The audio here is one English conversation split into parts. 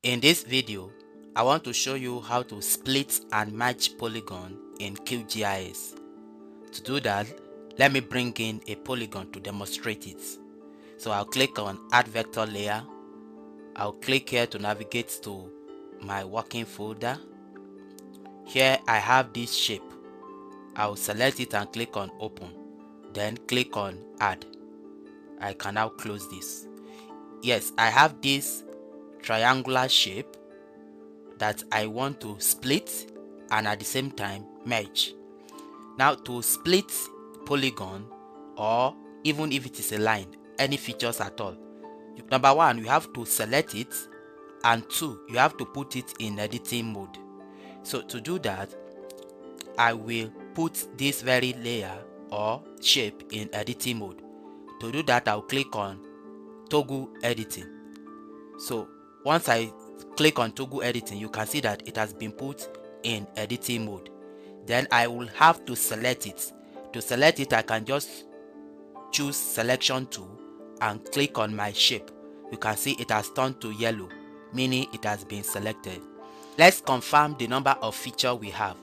In this video, I want to show you how to split and merge polygon in QGIS. To do that, let me bring in a polygon to demonstrate it. So I'll click on Add Vector Layer. I'll click here to navigate to my working folder. Here I have this shape. I'll select it and click on Open. Then click on Add. I can now close this. Yes, I have this triangular shape that I want to split and at the same time merge. Now to split polygon, or even if it is a line, any features at all, number one, you have to select it, and two, you have to put it in editing mode. So to do that, I will put this very layer or shape in editing mode. To do that, I'll click on toggle editing. So once I click on toggle editing, you can see that it has been put in editing mode. Then I will have to select it. To select it, I can just choose selection tool and click on my shape. You can see it has turned to yellow, meaning it has been selected. Let's confirm the number of features we have,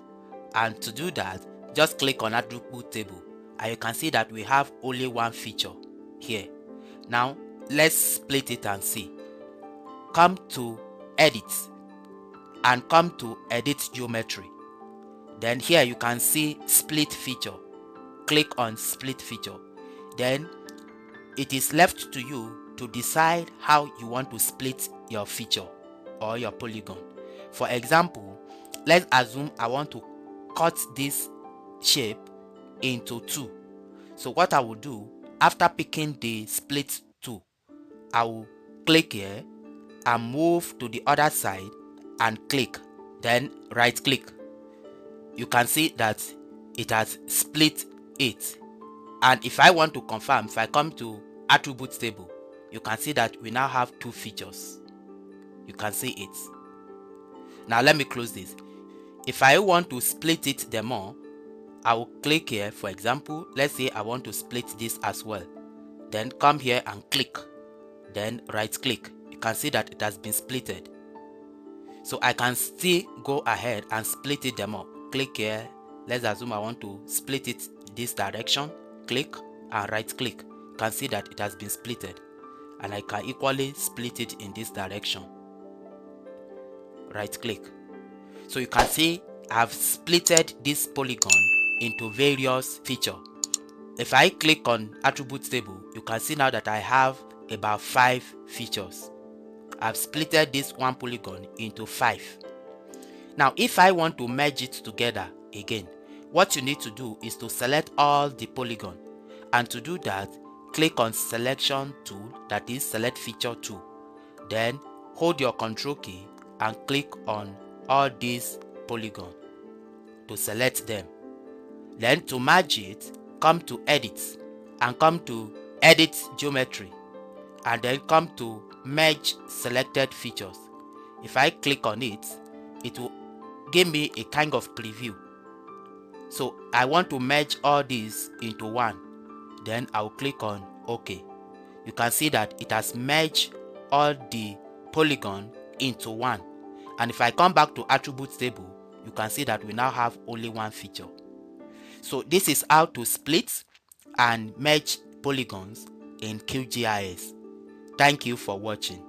and to do that, just click on attribute table and you can see that we have only one feature here. Now let's split it and see. Come to edit and come to edit geometry. Then here you can see split feature. Click on split feature. Then it is left to you to decide how you want to split your feature or your polygon. For example, let's assume I want to cut this shape into two. So what I will do, after picking the split tool, I will click here and move to the other side and click, then right click. You can see that it has split it. And if I want to confirm, if I come to attributes table, you can see that we now have two features. You can see it. Now let me close this. If I want to split it the more, I will click here. For example, let's say I want to split this as well. Then come here and click, then right click. You can see that it has been splitted. So I can still go ahead and split it the more. Click here. Let's assume I want to split it this direction. Click and right click. You can see that it has been splitted. And I can equally split it in this direction. Right click. So you can see I've splitted this polygon into various features. If I click on attributes table, you can see now that I have about 5 features. I've splitted this one polygon into 5. Now if I want to merge it together again, what you need to do is to select all the polygon, and to do that, click on selection tool, that is select feature tool. Then hold your control key and click on all these polygons to select them. Then to merge it, come to edit and come to edit geometry, and then come to merge selected features. If I click on it, it will give me a kind of preview. So I want to merge all these into one. Then I'll click on OK. You can see that it has merged all the polygon into one. And if I come back to attributes table, you can see that we now have only one feature. So this is how to split and merge polygons in QGIS. Thank you for watching.